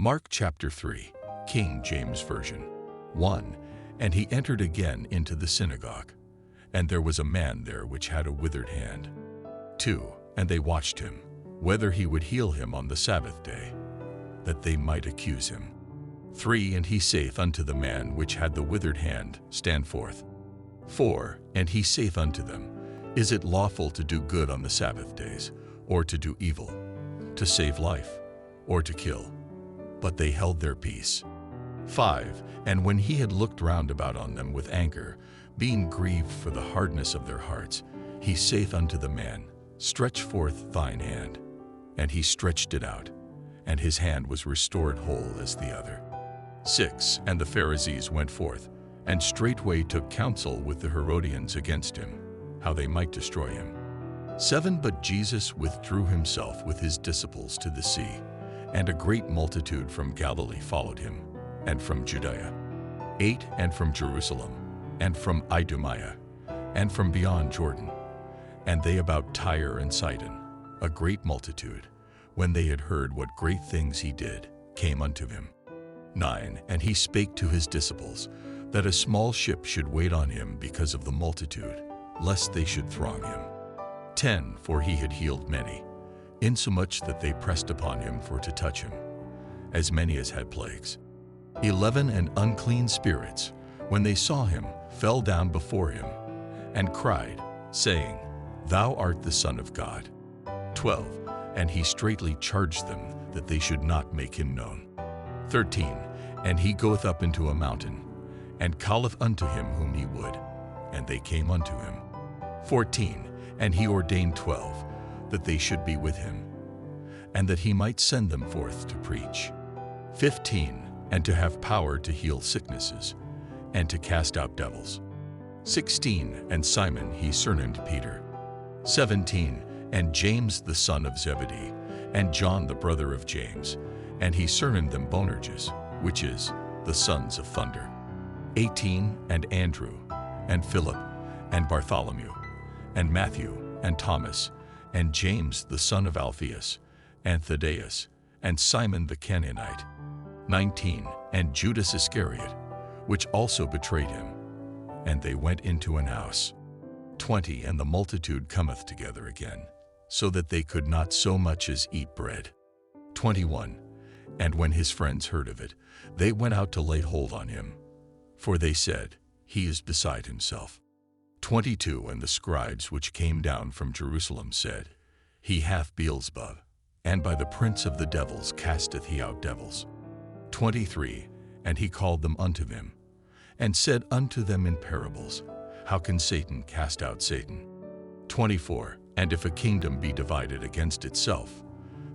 Mark chapter 3, King James Version. 1. And he entered again into the synagogue, and there was a man there which had a withered hand. 2. And they watched him, whether he would heal him on the Sabbath day, that they might accuse him. 3. And he saith unto the man which had the withered hand, Stand forth. 4. And he saith unto them, Is it lawful to do good on the Sabbath days, or to do evil, to save life, or to kill? But they held their peace. 5. And when he had looked round about on them with anger, being grieved for the hardness of their hearts, he saith unto the man, Stretch forth thine hand. And he stretched it out, and his hand was restored whole as the other. 6. And the Pharisees went forth, and straightway took counsel with the Herodians against him, how they might destroy him. 7. But Jesus withdrew himself with his disciples to the sea, and a great multitude from Galilee followed him, and from Judea. 8. And from Jerusalem, and from Idumea, and from beyond Jordan, and they about Tyre and Sidon, a great multitude, when they had heard what great things he did, came unto him. 9. And he spake to his disciples, that a small ship should wait on him because of the multitude, lest they should throng him. 10. For he had healed many, insomuch that they pressed upon him for to touch him, as many as had plagues. 11. And unclean spirits, when they saw him, fell down before him, and cried, saying, Thou art the Son of God. 12. And he straitly charged them that they should not make him known. 13. And he goeth up into a mountain, and calleth unto him whom he would, and they came unto him. 14. And he ordained 12, that they should be with him, and that he might send them forth to preach. 15. And to have power to heal sicknesses, and to cast out devils. 16. And Simon he surnamed Peter. 17. And James the son of Zebedee, and John the brother of James, and he surnamed them Boanerges, which is, the sons of thunder. 18. And Andrew, and Philip, and Bartholomew, and Matthew, and Thomas, and James the son of Alphaeus, and Thaddeus, and Simon the Canaanite. 19. And Judas Iscariot, which also betrayed him. And they went into an house. 20. And the multitude cometh together again, so that they could not so much as eat bread. 21. And when his friends heard of it, they went out to lay hold on him, for they said, He is beside himself. 22. And the scribes which came down from Jerusalem said, He hath Beelzebub, and by the prince of the devils casteth he out devils. 23. And he called them unto him, and said unto them in parables, How can Satan cast out Satan? 24. And if a kingdom be divided against itself,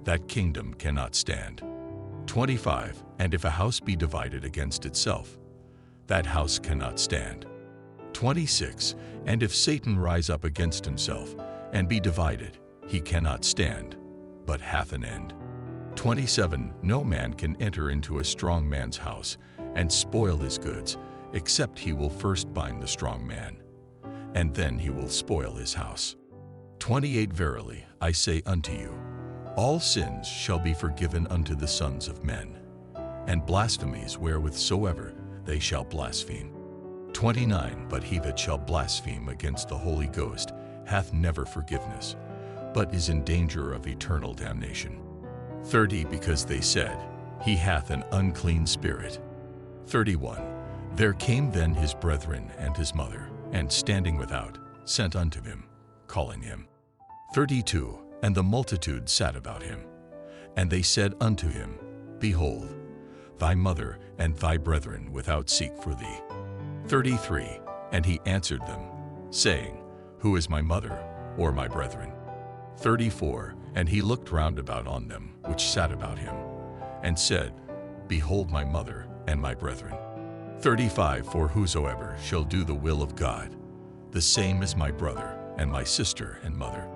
that kingdom cannot stand. 25. And if a house be divided against itself, that house cannot stand. 26. And if Satan rise up against himself, and be divided, he cannot stand, but hath an end. 27. No man can enter into a strong man's house, and spoil his goods, except he will first bind the strong man, and then he will spoil his house. 28. Verily, I say unto you, all sins shall be forgiven unto the sons of men, and blasphemies wherewithsoever they shall blaspheme. 29. But he that shall blaspheme against the Holy Ghost hath never forgiveness, but is in danger of eternal damnation. 30. Because they said, He hath an unclean spirit. 31. There came then his brethren and his mother, and standing without, sent unto him, calling him. 32. And the multitude sat about him. And they said unto him, Behold, thy mother and thy brethren without seek for thee. 33. And he answered them, saying, Who is my mother, or my brethren? 34. And he looked round about on them which sat about him, and said, Behold my mother and my brethren. 35. For whosoever shall do the will of God, the same is my brother, and my sister, and mother.